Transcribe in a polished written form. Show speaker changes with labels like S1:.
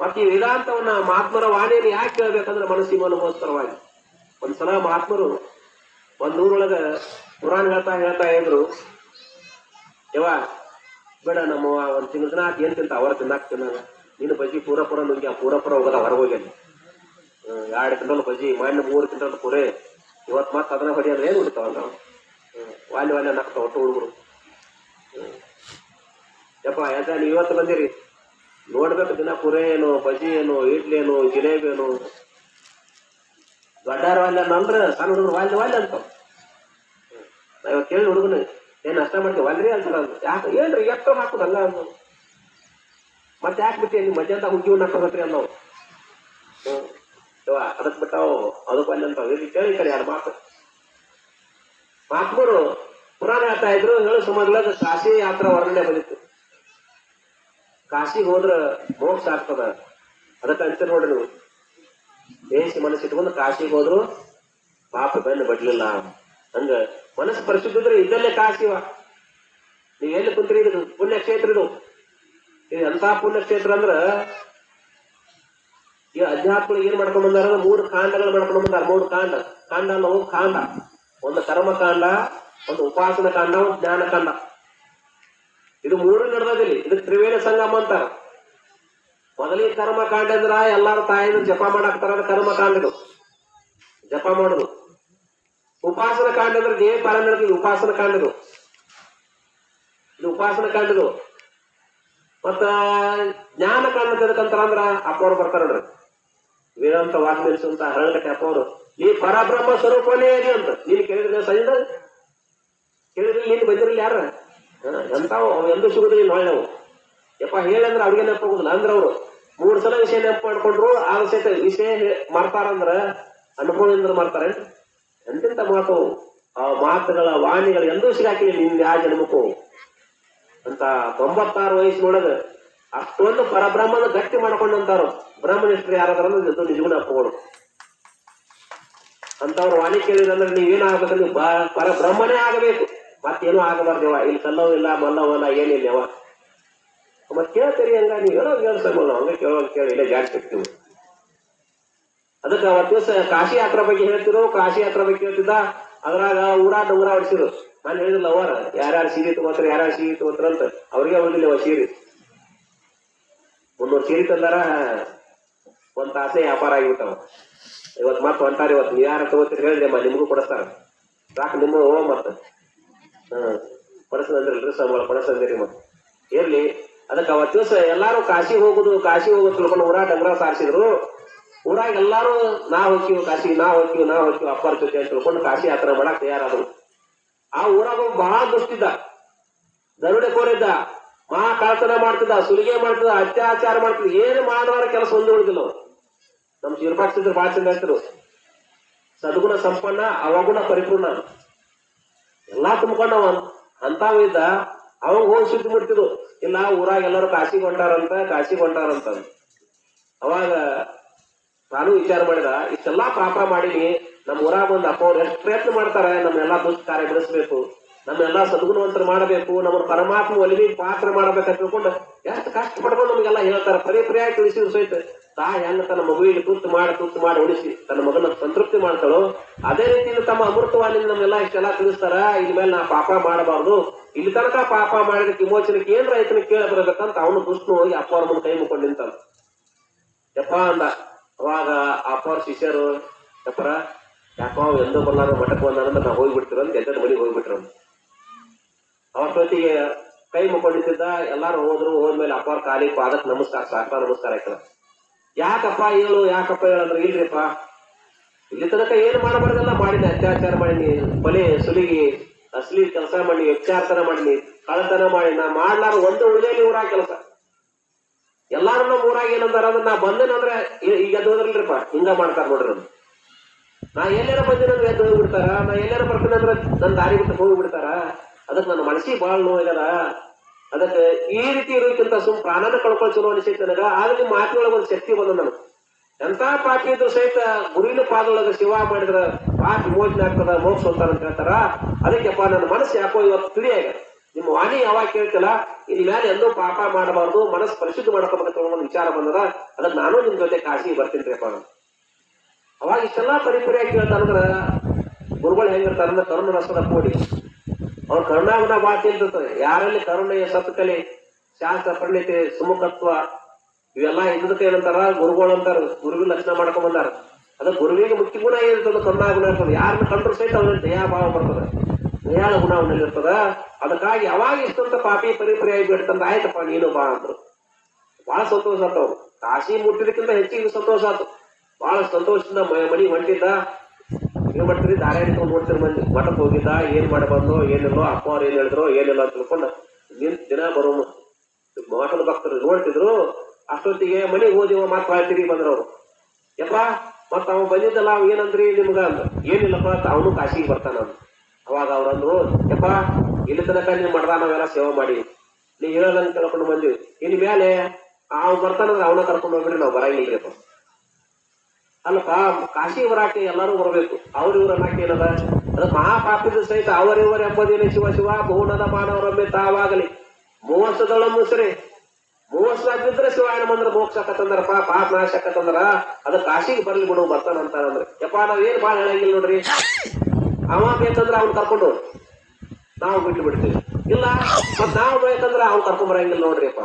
S1: ಮತ್ತೆ ಈ ವೇದಾಂತವನ್ನ ಮಹಾತ್ಮರ ವಾಣಿಯನ್ನು ಯಾಕೆ ಕೇಳ್ಬೇಕಂದ್ರೆ ಮನಸ್ಸಿಗೆ ಅನುಭವಸ್ಕರವಾಗಿ. ಒಂದ್ಸಲ ಮಹಾತ್ಮರು ಒಂದ್ ಊರೊಳಗ ಪುರಾಣ ಹೇಳ್ತಾ ಇದ್ರು, ಯವ್ವ ಬೇಡ ನಮ್ಮ ಒಂದ್ ತಿಂಗಳ ದಿನ ಏನ್ ತಿಂತ ಅವರ ತಿನ್ನಾಕ್ತಿನ ನೀನು ಬಜ್ಜಿ ಪೂರ ನುಂಗಿ ಆ ಪೂರ ಹೋಗೋದ ಹೊರ ಹೋಗ್ಯಾನ 2 ಕ್ವಿಂಟಲ್ ಬಜ್ಜಿ ಮಣ್ಣು 3 ಕ್ವಿಂಟಲ್ ಪೂರೆ ಇವತ್ ಮತ್ ಅದನ್ನ ಹೊಡಿ ಅಂದ್ರೆ ಏನ್ ಉಳಿತಾವ ನಾವು ವಾಲ್ಯ ನಕ್ತ ಒಟ್ಟು ಹುಡುಗರು. ಯಪ್ಪ ಯಾಕ ನೀವು ಇವತ್ತು ಬಂದಿರಿ ನೋಡ್ಬೇಕು ದಿನ ಪುರೆ ಏನು ಬಜ್ಜಿ ಏನು ಇಡ್ಲಿ ಏನು ಜಿಲೇಬಿ ಏನು ದೊಡ್ಡಾರ ವಾಲ್ಯ ಅಂದ್ರೆ ಸಣ್ಣ ಹುಡುಗರು ವಾಲ್ಯ ಅಂತ ನಾ ಇವತ್ತು ಕೇಳಿ ಹುಡುಗನ ಏನ್ ಅಷ್ಟ ಮಾಡ್ತೀವಿ ವಾಲ್ರಿ ಅಂತಾರ. ಯಾಕೆ ಏನ್ರಿ ಎಷ್ಟೋ ಹಾಕುದು ಹಂಗ ಅಂದ ಮತ್ತೆ ಯಾಕೆ ಬಿಟ್ಟಿ ನೀವು ಮಧ್ಯಾಹ್ನ ಹುಗ್ಗಿ ಹಾಕೋದ್ರಿ ಅನ್ನೋವು ಅದಕ್ ಬಿಟ್ಟಾವು ಅದಕ್ಕೆ ವಾಲ್ಯ ಅಂತ ಕೇಳಿತಾರೆ ಯಾರು ಮಹಾತ್ಮರು ಪುರಾಣ ಹೇಳ್ತಾ ಇದ್ರು. ಹೇಳು ಸುಮಾರು ಕಾಶಿ ಯಾತ್ರಾ ವರ್ಣನೆ ಬಂದಿತ್ತು. ಕಾಶಿಗೆ ಹೋದ್ರ ಮೋಕ್ಷ ಆಗ್ತದ. ಅದಕ್ಕೆ ಅಂತೀರಿ ನೋಡ್ರಿ ನೀವು ದೇಶ ಮನಸ್ಸಿಟ್ಕೊಂಡು ಕಾಶಿಗೆ ಹೋದ್ರು ಪಾಪ ಬೆನ್ನು ಬಡ್ಲಿಲ್ಲ. ಹಂಗ ಮನಸ್ಸು ಪರಿಶುದ್ಧ ಇದ್ರೆ ಇದ್ದಲ್ಲೇ ಕಾಶಿವ. ನೀವ್ ಎಲ್ಲಿ ಕುಂತ್ರಿ ಇದು ಪುಣ್ಯಕ್ಷೇತ್ರ ಇದು ಎಂತ ಪುಣ್ಯಕ್ಷೇತ್ರ ಅಂದ್ರ ಈ ಅಧ್ಯಾತ್ಮ ಏನ್ ಮಾಡ್ಕೊಂಡ್ ಬಂದಾರ 3 ಕಾಂಡಗಳು ಮಾಡ್ಕೊಂಡ್ ಬಂದಾರ. 3 ಕಾಂಡ ನಾವು ಕಾಂಡ, ಒಂದು ಕರ್ಮಕಾಂಡ, ಒಂದು ಉಪಾಸನ ಕಾಂಡ, ಒಂದು ಜ್ಞಾನ ಕಾಂಡ. ಇದು 3 ನಡೆದಿಲ್ಲಿ. ಇದಕ್ಕೆ ತ್ರಿವೇಣ ಸಂಗಮ ಅಂತಾರ. ಮೊದಲಿಗೆ ಕರ್ಮಕಾಂಡ ಅಂದ್ರ ಎಲ್ಲಾರು ತಾಯಿನ ಜಪ ಮಾಡಾಕ್ತಾರ, ಕರ್ಮಕಾಂಡ ಇದು ಜಪ ಮಾಡುದು. ಉಪಾಸನ ಕಾಂಡ ಅಂದ್ರೆ ದೇಹ ಪಾಲನೆ ನಡೆದಿದೆ, ಉಪಾಸನ ಕಾಂಡ ಇದು ಉಪಾಸನ ಕಾಂಡ ಇದು. ಮತ್ತ ಜ್ಞಾನ ಕಾಂಡ ಎದಕ್ಕಂತಾರ ಅಂದ್ರ ಅಪ್ಪವ್ರು ಬರ್ತಾರ ನೋಡ್ರಿ, ವೇದಾಂತ ವಾಗ್ಮಿಲ್ಸ್ ಅಂತ ಹರಳಕಟ್ಟೆ ಅಪ್ಪವ್ರು. ಈ ಪರಬ್ರಹ್ಮ ಸ್ವರೂಪನೇ ಇದೆ ಅಂತ ನೀನ್ ಕೇಳಿದ್ರೆ ಸೈಡ್ ಕೇಳಿದ್ರಿ, ನೀನ್ ಬಂದಿರಲಿ ಯಾರ ಎಂತಾವ್ ಎಂದೂ ಸಿಗುದಿಲ್ಲ ಒಳ್ಳೆವು. ಯಪ್ಪ ಹೇಳಂದ್ರ ಅವ್ರಿಗೆ ನೆನಪಾಗುದಿಲ್ಲ. ಅಂದ್ರ ಅವ್ರು 3 ಸಲ ವಿಷಯ ನೆನಪು ಮಾಡ್ಕೊಂಡ್ರು ಆ ವಿಷಯ ಮಾಡ್ತಾರಂದ್ರ ಅನುಭವದಿಂದ ಮಾಡ್ತಾರೆ. ಎಂತೆಂತ ಮಾತು ಆ ಮಾತುಗಳ ವಾಣಿಗಳು ಎಂದೂ ಸಿಗಾಕಿಲ್ಲ ನಿನ್ ಯಾ ಜನ್ಮಕ್ಕೂ ಅಂತ. 96 ವಯಸ್ಸಿನೊಳಗ ಅಷ್ಟೊಂದು ಪರಬ್ರಹ್ಮನ ಗಟ್ಟಿ ಮಾಡ್ಕೊಂಡಂತಾರು ಬ್ರಹ್ಮನಿಷ್ಠರು ಯಾರಾದ್ರೂ ನಿಜಗುಣ ಅಪ್ಪಗಳು ಅಂತವ್ರ ವಾಣಿ ಕೇಳಿದ್ರೆ ನೀವೇನಾಗಬೇಕು, ನೀವು ಪರಬ್ರಹ್ಮನೇ ಆಗಬೇಕು, ಮತ್ತೇನೂ ಆಗಬಾರ್ದೇವ. ಇಲ್ಲಿ ಕಲ್ಲವೂ ಇಲ್ಲ ಮಲ್ಲವಲ್ಲ ಏನಿಲ್ಲವ. ಮತ್ ಕೇಳ್ತೀರಿ ಹಂಗ ನೀವು ಹೇಳೋಲ್ಲ ಹಂಗ ಕೇಳಿ ಇಲ್ಲ ಜಾಸ್ತಿ ಸಿಗ್ತೀವಿ. ಅದಕ್ಕೆ ಅವತ್ತು ದಿವಸ ಕಾಶಿ ಯಾತ್ರಾ ಬಗ್ಗೆ ಹೇಳ್ತಿರು. ಕಾಶಿ ಯಾತ್ರಾ ಬಗ್ಗೆ ಹೇಳ್ತಿದ್ದ. ಅದ್ರಾಗ ಊರ ಡೊಂಗರ ಹೊಡಿಸಿರು. ನಾನು ಹೇಳಿದಿಲ್ಲ ಅವರ ಯಾರ್ಯಾರು ಸೀರೆ ತಗೋತಾರ ಯಾರ್ಯಾರು ಸೀರೆ ತಗೋತಾರ ಅಂತ. ಅವ್ರಿಗೆ ಹೋಗಿಲ್ಲ ಸೀರೆ 300 ಸೀರೆ ತಂದಾರ. 1 ತಾಸೇ ವ್ಯಾಪಾರ ಆಗಿಬಿಟ್ಟವ. ಇವತ್ತು ಮತ್ತೆ ಹೊಂಟಾರ. ಇವತ್ತು ನೀವು ಯಾರು ತಗೋತೀರಿ ಹೇಳಿದೆಮ್ಮ ನಿಮಗೂ ಕೊಡಿಸ್ತಾರ. ಸಾಕು ನಿಮ್ಮ ಮತ್ತ ಪಡಿಸಂದ್ರಲ್ರಿ ಸಂಬಳ ಪಡಿಸಂದಿರಿ ಮತ್ತೆ ಇರ್ಲಿ. ಅದಕ್ಕೆ ಅವತ್ತು ದಿವಸ ಎಲ್ಲಾರು ಕಾಶಿ ಹೋಗುದು ತಿಳ್ಕೊಂಡು ಊರ ಡಂಗ್ರ ಸಾರಿಸಿದ್ರು. ಊರಾಗ ಎಲ್ಲಾರು ನಾ ಹೋಗ್ತೀವಿ ಕಾಶಿ, ನಾ ಹೋಗ್ತೀವಿ ಅಪ್ಪರ ಜೊತೆ ಅಂತ ತಿಳ್ಕೊಂಡು ಕಾಶಿ ಯಾತ್ರೆ ಮಾಡಕ್ ತಯಾರಾದ್ರು. ಆ ಊರಾಗ ಬಹಳ ದುಷ್ಟಿದ್ದ, ದರುಡೆ ಕೋರಿದ್ದ, ಮಹಾ ಕಳ್ತನ ಮಾಡ್ತಿದ್ದ, ಸುಲಿಗೆ ಮಾಡ್ತಿದ್ದ, ಅತ್ಯಾಚಾರ ಮಾಡ್ತಿದ್ದ. ಏನು ಮಾಡೋರ ಕೆಲಸ ಒಂದು ಉಳಿದಿಲ್ಲ. ನಮ್ ಶಿರ್ಪಾಕ್ಷಿದ್ರು ಬಹಳ ಚಂದ ಹೇಳ್ತಿರು, ಸದ್ಗುಣ ಸಂಪನ್ನ ಅವಗುಣ ಪರಿಪೂರ್ಣ ಎಲ್ಲಾ ತುಂಬ್ಕೊಂಡವ ಅಂತಾವಿದ್ದ. ಅವಾಗ ಹೋಗಿ ಸುದ್ದಿ ಮುಡ್ತಿದ್ರು, ಇಲ್ಲ ಊರಾಗ ಎಲ್ಲರೂ ಕಾಶಿಗೆ ಹೊಂಟಾರಂತ. ಅವಾಗ ನಾನು ವಿಚಾರ ಮಾಡಿದ, ಇಷ್ಟೆಲ್ಲಾ ಪಾಪ ಮಾಡೀನಿ, ನಮ್ ಊರಾಗ ಒಂದು ಅಪ್ಪ ಅವ್ರು ಎಷ್ಟು ಪ್ರಯತ್ನ ಮಾಡ್ತಾರೆ ನಮ್ಮೆಲ್ಲಾ ದುಷ್ಟ ಕಾರ್ಯ ಬಿಡಿಸ್ಬೇಕು, ನಮ್ಮೆಲ್ಲಾ ಸದ್ಗುಣವಂತರ ಮಾಡಬೇಕು, ನಮ್ಮ ಪರಮಾತ್ಮ ಒಲಿವಿ ಪಾತ್ರ ಮಾಡ್ಬೇಕಂತ ತಿಳ್ಕೊಂಡು ಎಷ್ಟು ಕಷ್ಟ ಪಡ್ಕೊಂಡು ನಮ್ಗೆಲ್ಲ ಹೇಳ್ತಾರೆ. ಪರಿಯಾಗಿ ತಿಳಿಸಿದ್ರು ಸಹಿತ ತಾ ಹೆಂಗ ತನ್ನ ಮಗುವಿಗೆ ತುತ್ತು ಮಾಡಿ ಉಳಿಸಿ ತನ್ನ ಮಗನ ಸಂತೃಪ್ತಿ ಮಾಡ್ತಾಳು, ಅದೇ ರೀತಿ ತಮ್ಮ ಅಮೃತವಾಣಿಯಿಂದ ನಮ್ಮೆಲ್ಲ ಇಷ್ಟೆಲ್ಲಾ ತಿಳಿಸ್ತಾರ. ಇನ್ ಮೇಲೆ ನಾ ಪಾಪ ಮಾಡಬಾರ್ದು, ಇಲ್ಲಿ ತನಕ ಪಾಪ ಮಾಡಿದಕ್ಕೆ ವಿಮೋಚನಕ್ಕೆ ಏನ್ ರೈತನ ಕೇಳ ಬರಬೇಕಂತ ಅವನು ದುಷ್ಣು ಹೋಗಿ ಅಪ್ಪ ಅವ್ರ ಮುಂದೆ ಕೈ ಮುಕ್ಕೊಂಡು ನಿಂತ ಯಪ್ಪ ಅಂದ. ಅವಾಗ ಅಪ್ಪವ್ರ ಶಿಷ್ಯರು ಯಪ್ಪರ ಯಾಕೋ ಎಂದೋ ಬರಲಾರ ಮಠಕ್ಕೆ ಬಂದಾನಂದ್ರೆ ನಾವು ಹೋಗ್ಬಿಡ್ತಿರೋ ಅಂತ ಎದ್ದ ಮನೆಗೆ ಹೋಗ್ಬಿಟ್ರು. ಅವತ್ತೊತ್ತಿಗೆ ಕೈ ಮುಕ್ಕೊಂಡಿದ್ದ. ಎಲ್ಲಾರು ಹೋದ್ಮೇಲೆ ಅಪ್ಪವ್ರ ಕಾಲಿ ಪಾದಕ್ಕೆ ನಮಸ್ಕಾರ ಆಯ್ತದ. ಯಾಕಪ್ಪ ಹೇಳು ಅಂದ್ರೆ ಇಲ್ರಿಪ್ಪ, ಇಲ್ಲಿ ತನಕ ಏನು ಮಾಡಬಾರ್ದೆಲ್ಲ ಮಾಡಿನಿ, ಅತ್ಯಾಚಾರ ಮಾಡಿನಿ, ಕೊಲೆ ಸುಲಿಗಿ ಅಸಲಿ ಕೆಲಸ ಮಾಡಿ ವ್ಯತ್ಯಾರ್ಥನ ಮಾಡಿನಿ, ಕಳತನ ಮಾಡಿ, ನಾ ಮಾಡ್ಲಾರ ಒಂದು ಉಳಿದೇಲಿ ಊರಾಗ ಕೆಲಸ. ಎಲ್ಲಾರು ನಮ್ಮ ಊರಾಗ ಏನಂತಾರ ಅಂದ್ರೆ ನಾ ಬಂದೇನಂದ್ರೆ ಈಗ ಎದ್ದು ಹೋದ್ರಲ್ರಿಪ್ಪ ಹಿಂಗ ಮಾಡ್ತಾರ ನೋಡ್ರಿ. ನಾ ಎಲ್ಲಾರ ಬಂದಿನಂದ್ರೆ ಎದ್ದು ಹೋಗ್ಬಿಡ್ತಾರ, ನಾ ಎಲ್ಲಾರ ಬರ್ತೀನಂದ್ರೆ ನನ್ನ ದಾರಿ ಬಿಟ್ಟು ಹೋಗ್ಬಿಡ್ತಾರ. ಅದಕ್ಕೆ ನನ್ನ ಮನಸ್ಸಿಗೆ ಬಹಳ ನೋವಾಗ್ಯದ. ಅದಕ್ಕೆ ಈ ರೀತಿ ಇರೋಕ್ಕಿಂತ ಪ್ರಾಣನ ಕಳ್ಕೊಳ್ಳೋ ಚಲೋ ಅನಿಸೈತೆ ನನಗ. ಆದ್ರೆ ನಿಮ್ಮ ಮಾತಿನೊಳಗೆ ಒಂದು ಶಕ್ತಿ ಬಂದ ನನಗೆ. ಎಂತ ಪಾಪಿ ಇದ್ರು ಸಹಿತ ಗುರುವಿನ ಪಾದೊಳಗ ಸೇವಾ ಮಾಡಿದ್ರ ಪಾಪ ವಿಮೋಚನೆ ಆಗ್ತದ, ಮೋಕ್ಷ ಹೋಗ್ತಾರ ಅಂತ ಹೇಳ್ತಾರ. ಅದಕ್ಕೆಪ್ಪ ನನ್ನ ಮನಸ್ಸು ಯಾಕೋ ಇವತ್ತು ತಿಳಿಯಾಗ ನಿಮ್ಮ ವಾಣಿ ಯಾವಾಗ ಕೇಳ್ತಿಲ್ಲ ಇನ್ ಮೇಲೆ ಎಂದೂ ಪಾಪ ಮಾಡಬಾರ್ದು, ಮನಸ್ಸು ಪರಿಶುದ್ಧ ಮಾಡ್ಕೋಬೇಕಂತ ಒಂದು ವಿಚಾರ ಬಂದದ. ಅದಕ್ಕೆ ನಾನು ನಿಮ್ ಜೊತೆ ಕಾಶಿಗೆ ಬರ್ತೀನಿ ಅಪ್ಪ. ಅವಾಗ ಇಷ್ಟೆಲ್ಲಾ ಪರಿಪರಿಯಾಗಿ ಕೇಳ್ತಾರಂದ್ರ ಗುರುಗಳು ಹೆಂಗಿರ್ತಾರಂದ್ರ ಕರುಣ ರಸದ ಕೋಡಿ. ಅವ್ರ ಕರುಣಾಗುಣ ಬಾಳ ತಿಳ್ತಿರ್ತದೆ. ಯಾರಲ್ಲಿ ಕರುಣೆಯ ಸತ್ಕಲೆ, ಶಾಸ್ತ್ರ ಪಂಡಿತೆ, ಸುಮುಖತ್ವ ಇವೆಲ್ಲಾ ಇದ್ದದಕ್ಕೆ ಏನಂತಾರ ಗುರುಗಳು ಅಂತಾರ. ಗುರುವಿನ ಲಕ್ಷಣ ಮಾಡ್ಕೊಂಡ್ ಬಂದಾರ. ಅದ ಗುರುವಿಗೆ ಮುಖ್ಯ ಗುಣ ಏನಿರ್ತದ, ಕರುಣಾಗುಣ ಇರ್ತದೆ. ಯಾರನ್ನ ಕಂಡ್ರು ಸಹಿತ ಅವನಲ್ಲಿ ದಯಾ ಭಾವ ಬರ್ತದೆ, ದಯಾಳ ಗುಣ ಅವನಲ್ಲಿ ಇರ್ತದ. ಅದಕ್ಕಾಗಿ ಯಾವಾಗ ಇಷ್ಟಂತ ಪಾಪಿ ಪರಿಪರಿಯಾಗಿ ಬಿಡ್ತಂದ ಆಯ್ತಪ್ಪ ನೀನು ಬಾ ಅಂದ್ರು. ಬಹಳ ಸಂತೋಷ ಆತವ್ರು. ಕಾಶಿ ಮುಟ್ಟಿದಕ್ಕಿಂತ ಹೆಚ್ಚಿಗೆ ಸಂತೋಷ ಆತು. ಬಹಳ ಸಂತೋಷದಿಂದ ಮನಿ ಹೊಂಟಿದ್ದ. ಏನ್ ಮಾಡ್ತೀರಿ, ದಾರಿ ಹಿಡ್ಕೊಂಡು ನೋಡ್ತಿರ್ ಮಂದಿ. ಮಠಕ್ಕೆ ಹೋಗಿದ್ದ, ಏನ್ ಮಾಡಿ ಬಂದು ಏನಿಲ್ಲೋ, ಅಪ್ಪ ಅವ್ರು ಏನ್ ಹೇಳಿದ್ರು ಏನಿಲ್ಲ ಅಂತ ತಿಳ್ಕೊಂಡು ನಿಂತ ದಿನ ಬರೋ ಮಠದ ಭಕ್ತರು ನೋಡ್ತಿದ್ರು. ಅಷ್ಟೊತ್ತಿಗೆ ಮನೆಗೆ ಹೋದಿವ ಮತ್ ತಿರುಗಿ ಬಂದ್ರವ್ರು. ಯಪ್ಪ ಮತ್ತ ಅವ್ ಬಂದಿದ್ದಲ್ಲ ಅವ್ ಏನಂದ್ರಿ ನಿಮ್ಗ ಅಂದ. ಏನಿಲ್ಲಪ್ಪ ಅವನು ಕಾಶಿಗೆ ಬರ್ತಾನ. ಅವಾಗ ಅವ್ರಂದ್ರು, ಯಪ್ಪ ಇಲ್ಲಿ ತನಕ ನೀನ್ ಮಠದ ನಾವೆಲ್ಲ ಸೇವೆ ಮಾಡಿ ನೀ ಹೇಳದಂಗ ಕೇಳ್ಕೊಂಡು ಬಂದಿವಿ. ಇನ್ ಮೇಲೆ ಅವ್ ಬರ್ತಾನಂದ್ರೆ ಅವನ ಕರ್ಕೊಂಡು ಹೋಗ್ಬಿಡ್ರಿ, ನಾವ್ ಬರಂಗಿಲ್ರಿಪ್ಪ. ಅಲ್ಲಪ್ಪ ಕಾಶಿ ಬರಾಕೆ ಎಲ್ಲಾರು ಬರಬೇಕು. ಅವ್ರ ಇವ್ರ ಅನ್ನಕ್ಕೆ ಏನದ, ಅದ ಮಹಾಪಾಪಿದ ಸಹಿತ ಅವರಿವರ ಎಂಬುದೇನೆ ಶಿವ ಶಿವ ಬಹುನದ ಮಾನವರೊಮ್ಮೆ ತಾವಾಗಲಿ ಮೋಸದಳ ಮುಸ್ರೆ. ಮೋಸಾಗಿದ್ರೆ ಶಿವಾಯನ ಮಂದ್ರ ಮೋಕ್ಷ ಆಕತ್ತಂದ್ರಪ್ಪ, ಪಾಪ ನಾಶ ಆಕತ್ತಂದ್ರ ಅದ ಕಾಶಿಗೆ ಬರ್ಲಿ ಬಿಡು ಬರ್ತಾನ ಅಂತಾರಂದ್ರೆ. ಯಪ್ಪ ನಾವ್ ಏನ್ ಬಾಳ ಹೇಳಂಗಿಲ್ಲ ನೋಡ್ರಿ. ಅವ ಬೇಕಂದ್ರ ಅವ್ನ್ ಕರ್ಕೊಂಡು ನಾವು ಬಿಟ್ಟು ಬಿಡ್ತೀವಿ. ಇಲ್ಲ ಮತ್ ನಾವ್ ಬೇಕಂದ್ರ ಅವ್ನ್ ಕರ್ಕೊಂಡ್ ಬರಂಗಿಲ್ಲ ನೋಡ್ರಿ ಅಪ್ಪ.